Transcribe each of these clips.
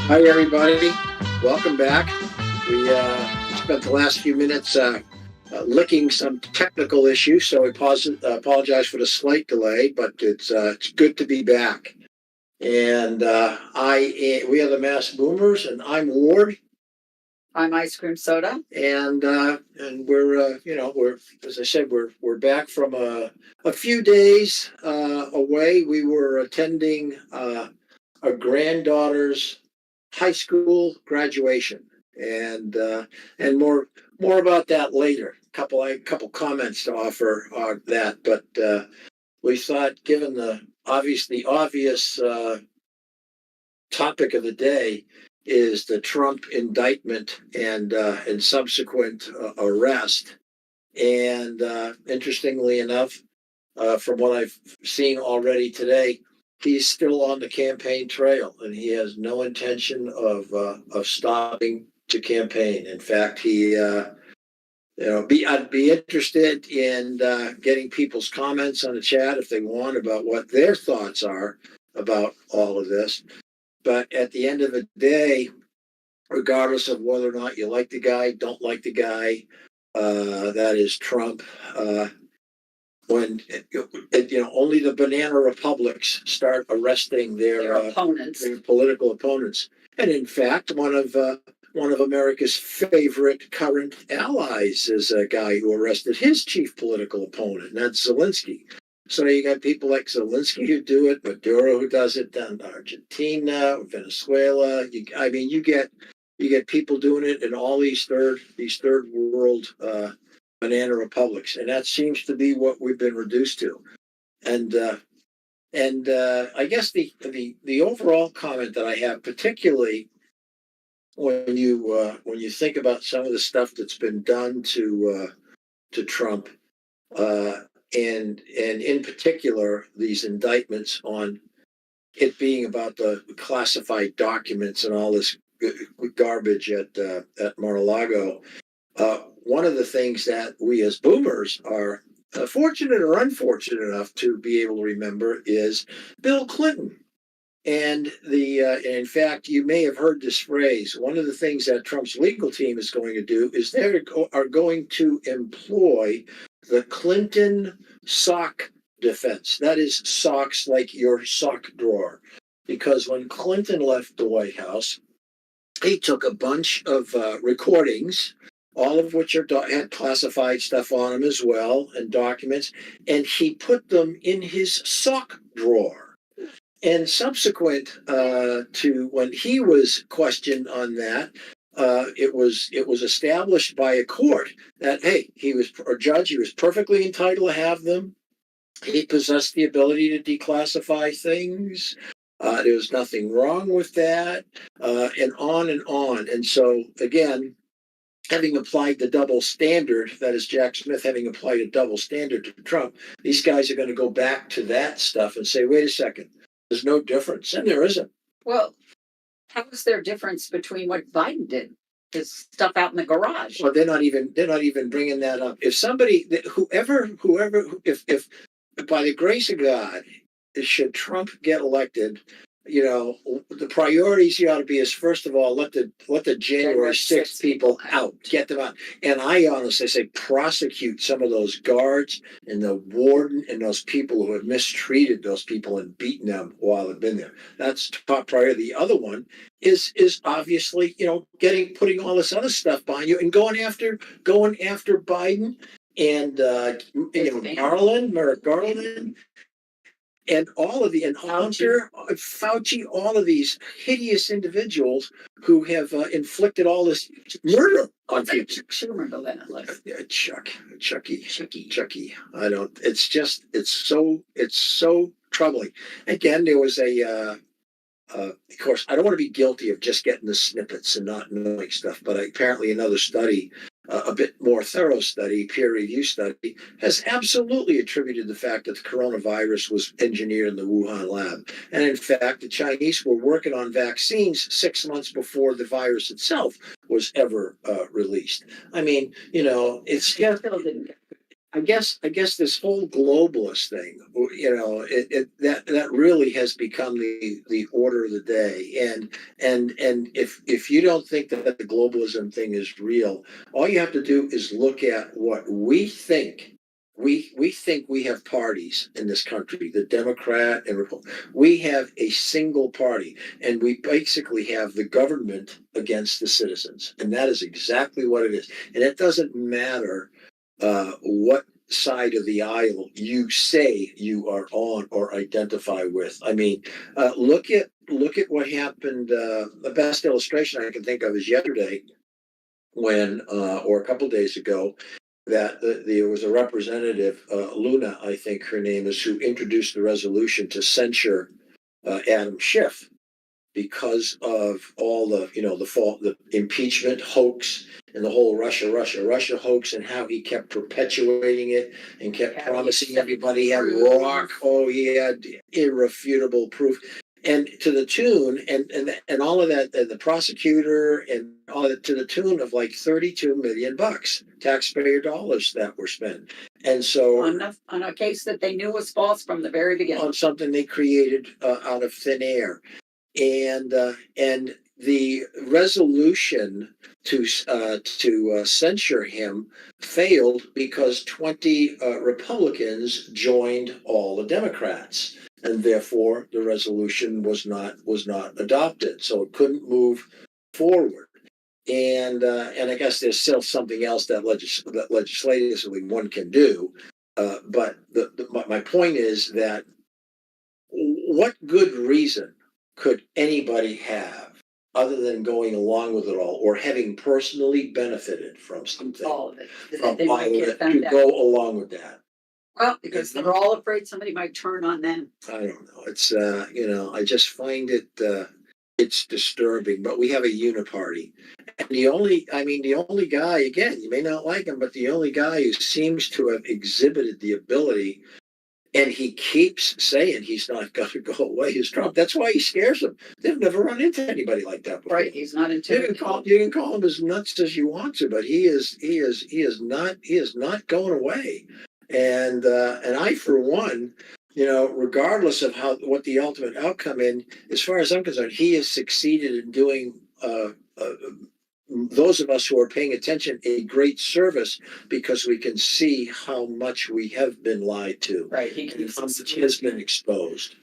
Hi, everybody. Welcome back. We spent the last few minutes licking some technical issues, so we apologize for the slight delay, but it's good to be back. And we are the Mass Boomers, and I'm Ward, I'm Ice Cream Soda. and we're as I said, we're back from a few days away. We were attending our granddaughter's high school graduation, and more about that later. Couple comments to offer on that, but we thought, given the obvious topic of the day is the Trump indictment and subsequent arrest. And interestingly enough, from what I've seen already today, he's still on the campaign trail, and he has no intention of stopping to campaign. In fact, I'd be interested in getting people's comments on the chat if they want about what their thoughts are about all of this. But at the end of the day, regardless of whether or not you like the guy, don't like the guy, that is Trump. When only the banana republics start arresting Their opponents. their political opponents, and in fact, one of America's favorite current allies is a guy who arrested his chief political opponent, and that's Zelensky. So you got people like Zelensky who do it, Maduro who does it, down in Argentina, Venezuela. You get people doing it in all these third world banana republics, and that seems to be what we've been reduced to. And I guess the overall comment that I have, particularly when you think about some of the stuff that's been done to Trump, and in particular these indictments on it being about the classified documents and all this garbage at Mar-a-Lago. One of the things that we as boomers are fortunate or unfortunate enough to be able to remember is Bill Clinton. And in fact, you may have heard this phrase. One of the things that Trump's legal team is going to do is they are going to employ the Clinton sock defense. That is socks like your sock drawer. Because when Clinton left the White House, he took a bunch of recordings, all of which had classified stuff on them as well, and documents, and he put them in his sock drawer. And subsequent to when he was questioned on that, it was established by a court that, hey, he was a judge, he was perfectly entitled to have them. He possessed the ability to declassify things. There was nothing wrong with that, and on and on. And so, again, having applied the double standard, that is Jack Smith having applied a double standard to Trump, these guys are going to go back to that stuff and say, wait a second, there's no difference. And there isn't. Well, how is there a difference between what Biden did? His stuff out in the garage. Well, they're not even bringing that up. If somebody, whoever, if by the grace of God, should Trump get elected, the priorities here ought to be is, first of all, let the January 6th people out, get them out. And I honestly say prosecute some of those guards and the warden and those people who have mistreated those people and beaten them while they've been there. That's top priority. The other one is obviously, putting all this other stuff behind you and going after Biden and Merrick Garland, and all of and Hunter, Fauci, all of these hideous individuals who have inflicted all this murder on people. Chucky. I don't. It's so troubling. Again, there was of course, I don't want to be guilty of just getting the snippets and not knowing stuff, but apparently another study, a bit more thorough study, peer review study, has absolutely attributed the fact that the coronavirus was engineered in the Wuhan lab. And in fact, the Chinese were working on vaccines 6 months before the virus itself was ever released. I mean, it's still didn't get I guess this whole globalist thing, that really has become the order of the day. And if you don't think that the globalism thing is real, all you have to do is look at what we think. We think we have parties in this country, the Democrat and Republican. We have a single party, and we basically have the government against the citizens, and that is exactly what it is. And it doesn't matter what side of the aisle you say you are on or identify with. I mean, look at what happened. The best illustration I can think of is yesterday when, or a couple of days ago, that there was a representative, Luna, I think her name is, who introduced the resolution to censure Adam Schiff because of all the impeachment hoax and the whole Russia hoax, and how he kept perpetuating it and kept promising everybody he had rock. Oh, he had irrefutable proof. And to the tune, and all of that, and the prosecutor and all of that, to the tune of like $32 million taxpayer dollars that were spent. And so on a case that they knew was false from the very beginning. On something they created out of thin air. And the resolution to censure him failed because 20 Republicans joined all the Democrats, and therefore the resolution was not adopted, so it couldn't move forward. And I guess there's still something else that legislatively one can do, but my point is that what good reason could anybody have other than going along with it all or having personally benefited from something, All of it. from They might all of get it, found to out. go along with that? Well, because they're all afraid somebody might turn on them. I don't know. It's I just find it's disturbing. But we have a uniparty, and the only guy, again, you may not like him, but the only guy who seems to have exhibited the ability, and he keeps saying he's not going to go away, is Trump. That's why he scares them. They've never run into anybody like that before. Right. He's not You intimidated. can call him as nuts as you want to, but he is not going away. And I, for one, regardless of what the ultimate outcome in, as far as I'm concerned, he has succeeded in doing those of us who are paying attention a great service, because we can see how much we have been lied to, Right. He and keeps how much has been exposed,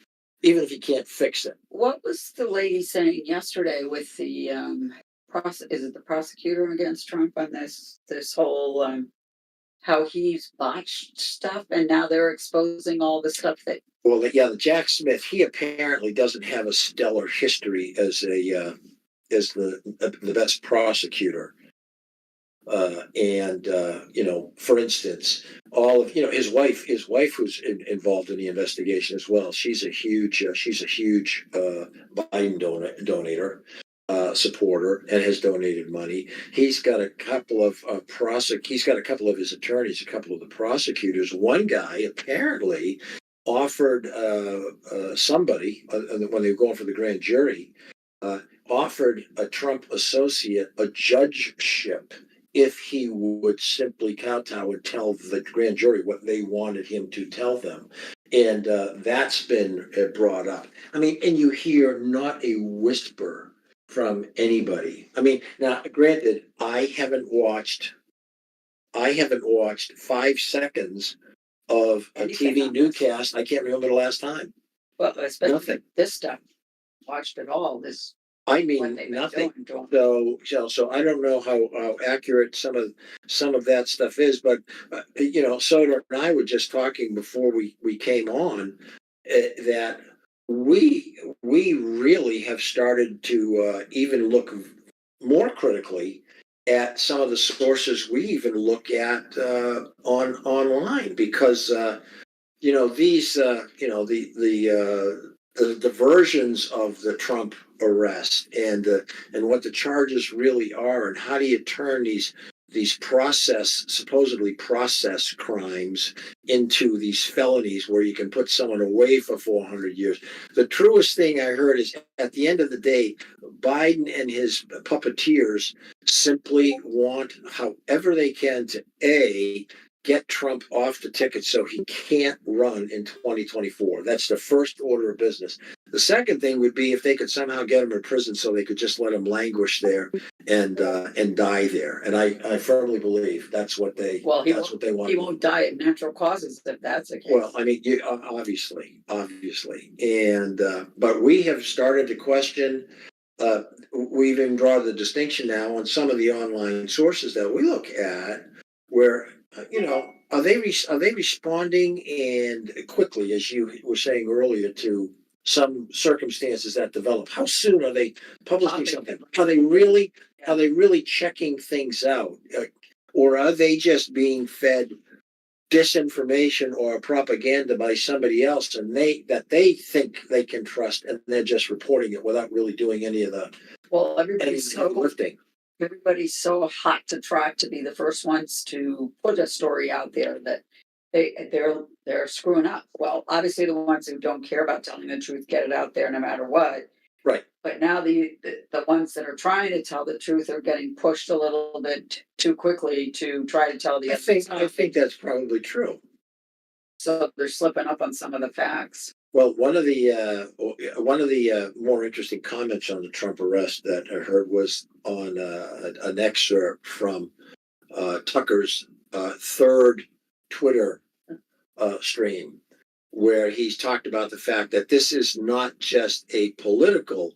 even if you can't fix it. What was the lady saying yesterday with the is it the prosecutor against Trump on this whole how he's botched stuff, and now they're exposing all the stuff that. Well, yeah, the Jack Smith, he apparently doesn't have a stellar history as the best prosecutor. For instance, all of his wife who's involved in the investigation as well. She's a huge Biden donator, supporter, and has donated money. He's got a couple of he's got a couple of his attorneys, a couple of the prosecutors. One guy apparently offered somebody, when they were going for the grand jury, offered a Trump associate a judgeship if he would simply kowtow and tell the grand jury what they wanted him to tell them. And that's been brought up. I mean, and you hear not a whisper from anybody. I mean, now granted, I haven't watched 5 seconds of a Anything TV on this. newscast. I can't remember the last time. Well, especially Nothing. this stuff. Watched it all. This I what mean, they've been nothing. doing. So I don't know how accurate some of that stuff is, but Soder and I were just talking before we came on, that we really have started to even look more critically at some of the sources we even look at online, because these the versions of the Trump arrest, and what the charges really are, and how do you turn these supposedly process crimes into these felonies where you can put someone away for 400 years. The truest thing I heard is, at the end of the day, Biden and his puppeteers simply want, however they can, to get Trump off the ticket so he can't run in 2024. That's the first order of business. The second thing would be if they could somehow get him in prison so they could just let him languish there and die there. And I firmly believe that's what they Well, that's what they want. he won't die of natural causes if that's the case. Well, I mean, obviously, and but we have started to question. We even draw the distinction now on some of the online sources that we look at, where are they responding and quickly, as you were saying earlier, to some circumstances that develop? How soon are they publishing something? Are they really checking things out, or are they just being fed disinformation or propaganda by somebody else and they think they can trust, and they're just reporting it without really doing any of the Well, everybody's so lifting? everybody's so hot to try to be the first ones to put a story out there that they're screwing up. Well, obviously the ones who don't care about telling the truth get it out there no matter what. Right. But now the ones that are trying to tell the truth are getting pushed a little bit too quickly to try to tell the I think that's probably true. So they're slipping up on some of the facts. Well, one of the more interesting comments on the Trump arrest that I heard was on an excerpt from Tucker's third Twitter stream, where he's talked about the fact that this is not just a political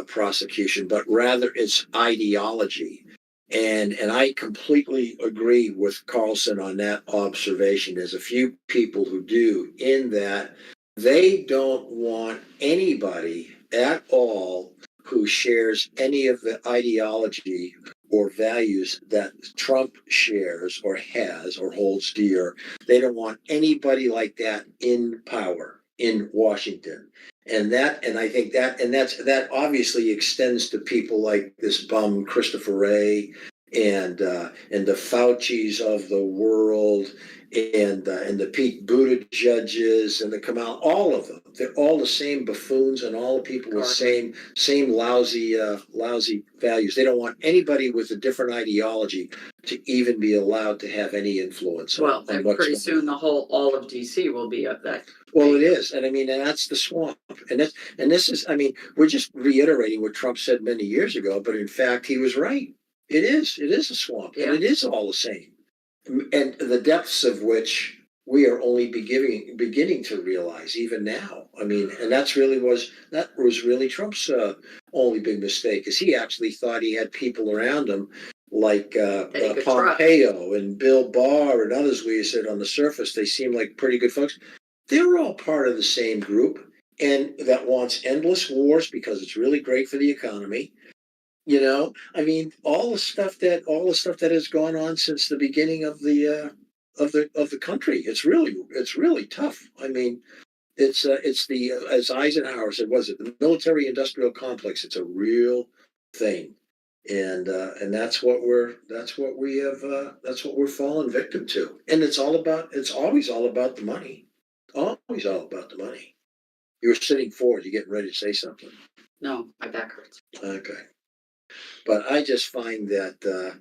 prosecution, but rather it's ideology. And I completely agree with Carlson on that observation. There's a few people who do, in that they don't want anybody at all who shares any of the ideology or values that Trump shares or has or holds dear. They don't want anybody like that in power in Washington. And I think that obviously extends to people like this bum Christopher Wray and the Faucis of the world, and the Pete Buttigieg's and the Kamal, all of them. They're all the same buffoons and all the people with same lousy values. They don't want anybody with a different ideology to even be allowed to have any influence. Well, and pretty soon all of DC will be of that. Well, it is, and I mean, and that's the swamp, and this is. I mean, we're just reiterating what Trump said many years ago, but in fact, he was right. It is a swamp, and it is all the same, and the depths of which we are only beginning to realize even now. I mean, and that was really Trump's only big mistake, is he actually thought he had people around him like Pompeo and Bill Barr and others, where you said on the surface they seem like pretty good folks. They're all part of the same group, and that wants endless wars because it's really great for the economy. I mean, all the stuff that has gone on since the beginning of the country. It's really tough. I mean, it's the as Eisenhower said, was it the military-industrial complex? It's a real thing, and that's what we're falling victim to. And it's always all about the money. Always all about the money. You were sitting forward. You're getting ready to say something. No, my back hurts. Okay. But I just find that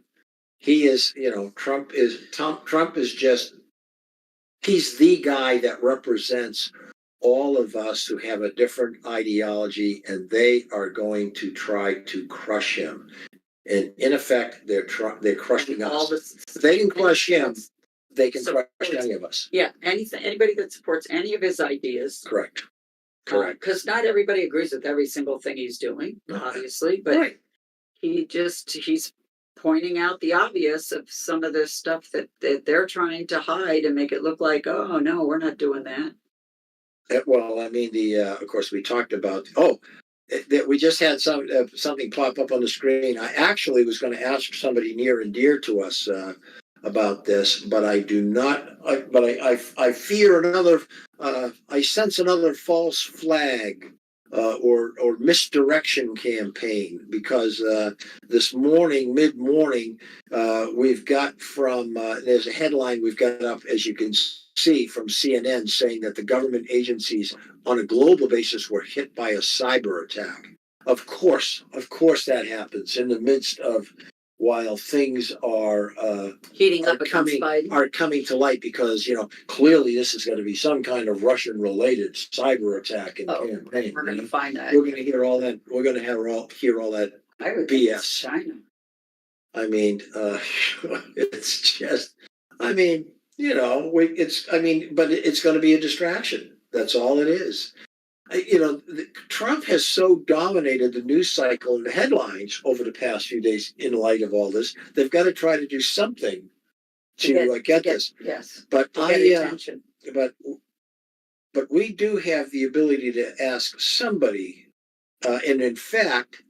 he is, Trump is just, he's the guy that represents all of us who have a different ideology, and they are going to try to crush him. And in effect, they're crushing us. If they can crush him, they can crush any of us. Yeah, anybody that supports any of his ideas. Correct. Because not everybody agrees with every single thing he's doing, obviously, but he's pointing out the obvious of some of this stuff that they're trying to hide and make it look like, oh no, we're not doing that. Well, I mean, of course, we talked about that we just had something pop up on the screen. I actually was going to ask somebody near and dear to us about this, but I do not. I fear another. I sense another false flag or misdirection campaign, because this morning, mid-morning, we've got from there's a headline we've got up, as you can see, from CNN, saying that the government agencies on a global basis were hit by a cyber attack. Of course that happens in the midst of while things are Heating are up against Biden. coming to light, because clearly this is going to be some kind of Russian related cyber attack and campaign. We're going to find that. We're going to hear all that. We're going to hear all that I would think it's BS. China. I mean, it's just. I mean, but it's going to be a distraction. That's all it is. Trump has so dominated the news cycle and the headlines over the past few days in light of all this. They've got to try to do something to get this. Yes. But to get attention. But we do have the ability to ask somebody, and in fact,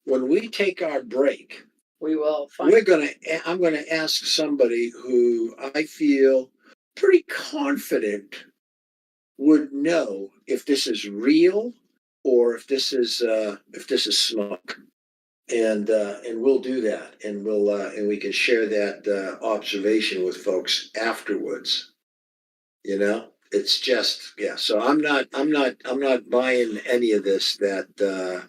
when we take our break, we will. I'm going to ask somebody who I feel pretty confident would know if this is real or if this is smoke, and we'll do that, and we can share that observation with folks afterwards. It's just So I'm not buying any of this. That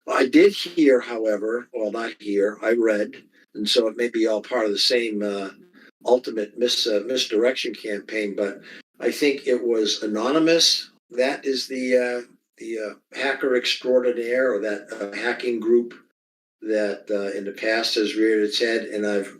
I did hear, however, well, not hear, I read, and so it may be all part of the same ultimate misdirection campaign, but I think it was anonymous. That is the hacker extraordinaire, or that hacking group that in the past has reared its head, and I've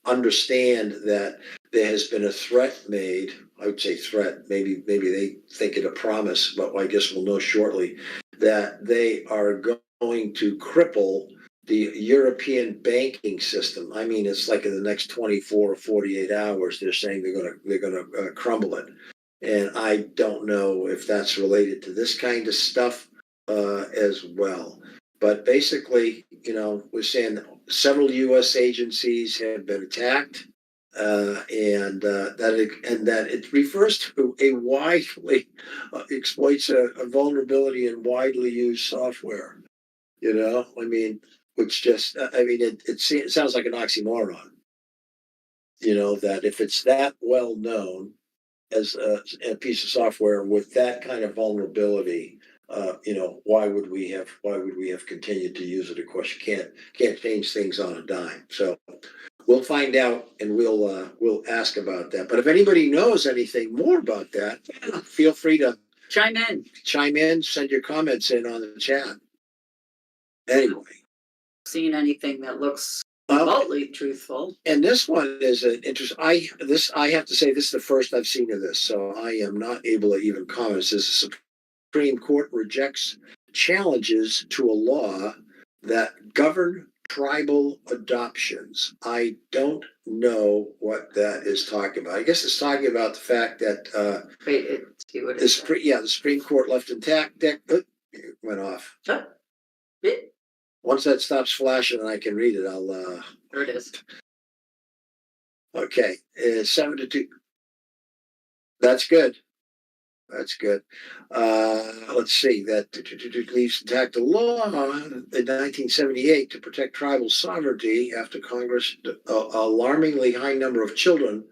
understand that there has been a threat made. I would say threat. Maybe they think it a promise, but I guess we'll know shortly that they are going to cripple the European banking system. I mean, it's like in the next 24 or 48 hours, they're saying they're gonna crumble it. And I don't know if that's related to this kind of stuff as well. But basically, we're saying several U.S. agencies have been attacked, and that it refers to a widely exploits a vulnerability in widely used software. I mean, which just, it sounds like an oxymoron. That if it's that well known as a piece of software with that kind of vulnerability, why would we have continued to use it? Of course, you can't change things on a dime. So we'll find out, and we'll ask about that. But if anybody knows anything more about that, feel free to chime in. Send your comments in on the chat. Anyway, seen anything that looks remotely truthful. And this one is an interest. I have to say, this is the first I've seen of this, so I am not able to even comment. It says the Supreme Court rejects challenges to a law that govern tribal adoptions. I don't know what that is talking about. I guess it's talking about the fact that the Supreme Court left intact. It went off. Once that stops flashing and I can read it, I'll. There it is. Okay, 7-2. That's good. Let's see. That leaves intact the law in 1978 to protect tribal sovereignty after Congress, alarmingly high number of children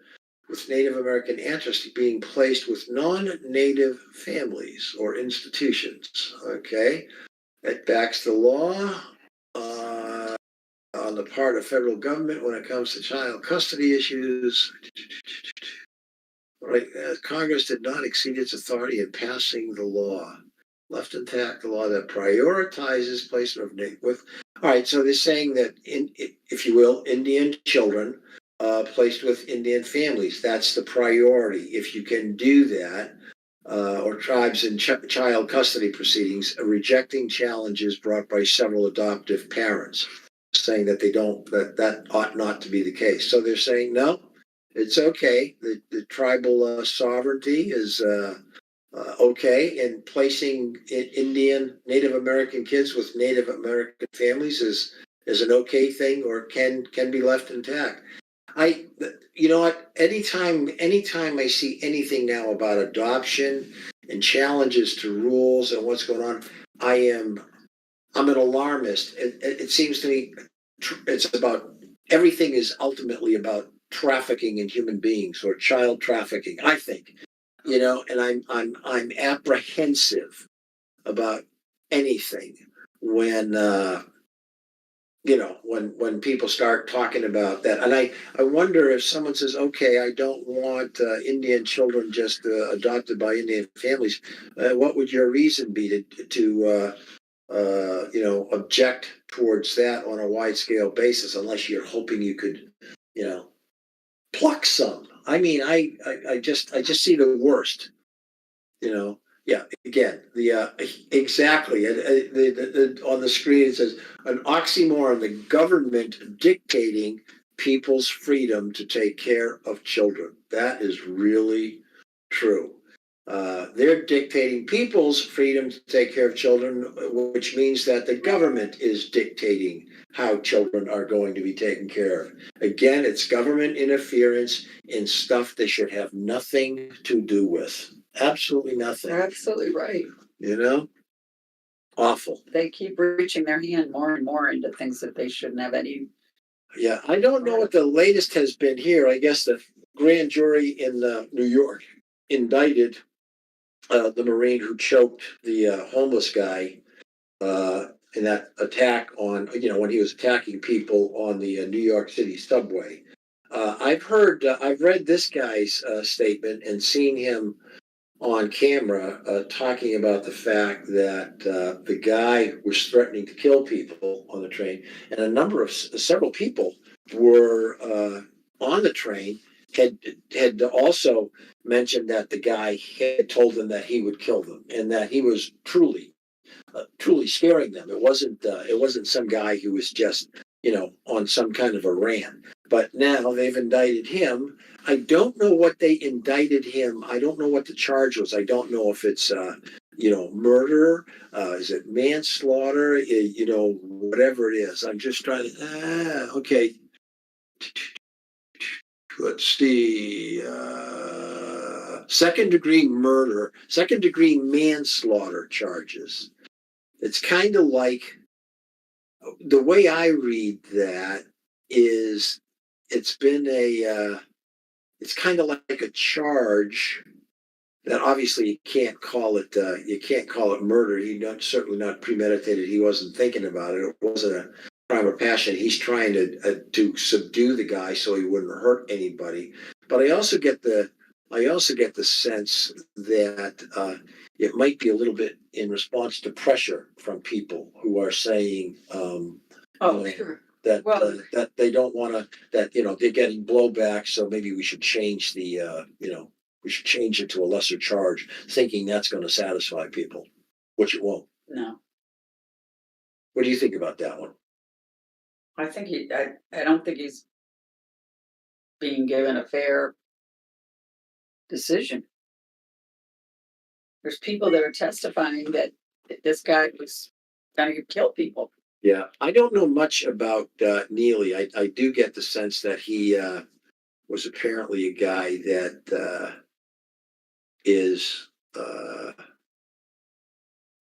with Native American ancestry being placed with non-Native families or institutions. Okay, it backs the law on the part of federal government when it comes to child custody issues. Right, Congress did not exceed its authority in passing the law. Left intact the law that prioritizes placement of Native with. All right, so they're saying that, if you will, Indian children placed with Indian families. That's the priority. If you can do that, or tribes in child custody proceedings, rejecting challenges brought by several adoptive parents, saying that that ought not to be the case. So they're saying no. It's okay. The tribal sovereignty is okay, and placing Indian Native American kids with Native American families is an okay thing, or can be left intact. You know what? Anytime I see anything now about adoption and challenges to rules and what's going on, I'm an alarmist. It seems to me it's about, everything is ultimately about trafficking in human beings, or child trafficking, I think. And I'm apprehensive about anything when when people start talking about that, and I wonder if someone says, okay, I don't want Indian children just adopted by Indian families. What would your reason be to object towards that on a wide scale basis, unless you're hoping you could, you know, pluck some. I mean, I just see the worst. Yeah. Again, the exactly. On the screen it says an oxymoron: the government dictating people's freedom to take care of children. That is really true. They're dictating people's freedom to take care of children, which means that the government is dictating how children are going to be taken care of. Again, it's government interference in stuff they should have nothing to do with. Absolutely nothing. You're absolutely right. You know? Awful. They keep reaching their hand more and more into things that they shouldn't have any. Yeah, I don't know what the latest has been here. I guess the grand jury in New York indicted the Marine who choked the homeless guy in that attack on, when he was attacking people on the New York City subway. I've read this guy's statement and seen him on camera talking about the fact that the guy was threatening to kill people on the train, and several people were on the train had also mentioned that the guy had told them that he would kill them and that he was truly scaring them. It wasn't some guy who was just on some kind of a rant. But now they've indicted him. I don't know what they indicted him. I don't know what the charge was. I don't know if it's murder. Is it manslaughter? Whatever it is. I'm just trying to. Okay. Let's see. Second degree murder, second degree manslaughter charges. It's kind of like the way I read that is it's been it's kind of like a charge that obviously you can't call it murder. Certainly not premeditated. He wasn't thinking about it. It wasn't a crime of passion. He's trying to subdue the guy so he wouldn't hurt anybody. But I also get the sense that it might be a little bit in response to pressure from people who are saying Sure. that Well, that they don't want to, that they're getting blowback, so maybe we should change we should change it to a lesser charge, thinking that's going to satisfy people, which it won't. no. What do you think about that one? I don't think he's being given a fair decision. There's people that are testifying that this guy was going to kill people. Yeah, I don't know much about Neely. I do get the sense that he was apparently a guy that is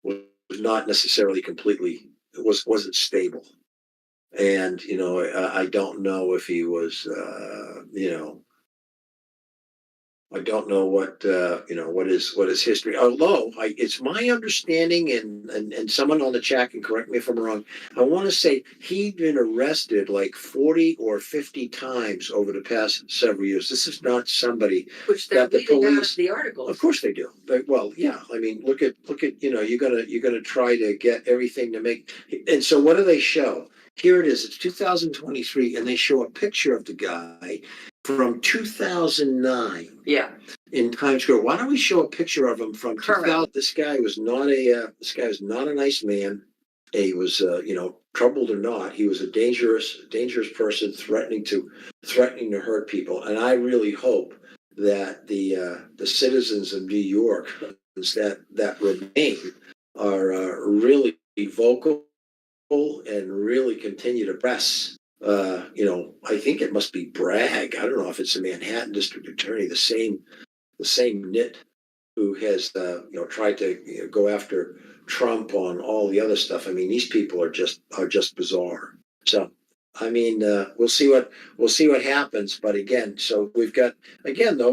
was not necessarily completely wasn't stable, and I don't know if he was I don't know what his history. Although it's my understanding, and someone on the chat can correct me if I'm wrong. I want to say he'd been arrested like 40 or 50 times over the past several years. This is not somebody Which they're that the leaving out police. of the article. Of course they do. Well, yeah. I mean, look at you're gonna try to get everything to make. And so what do they show? Here it is. It's 2023, and they show a picture of the guy from 2009 Yeah. in Times Square. Why don't we show a picture of him from Correct. 2000? This guy was not a nice man. He was, troubled or not, he was a dangerous person, threatening to hurt people. And I really hope that the citizens of New York that remain are really vocal and really continue to press. I think it must be Bragg. I don't know if it's the Manhattan District Attorney, the same nit who has tried to go after Trump on all the other stuff. I mean, these people are just bizarre. So, I mean, we'll see what happens. But again, so we've got, again though.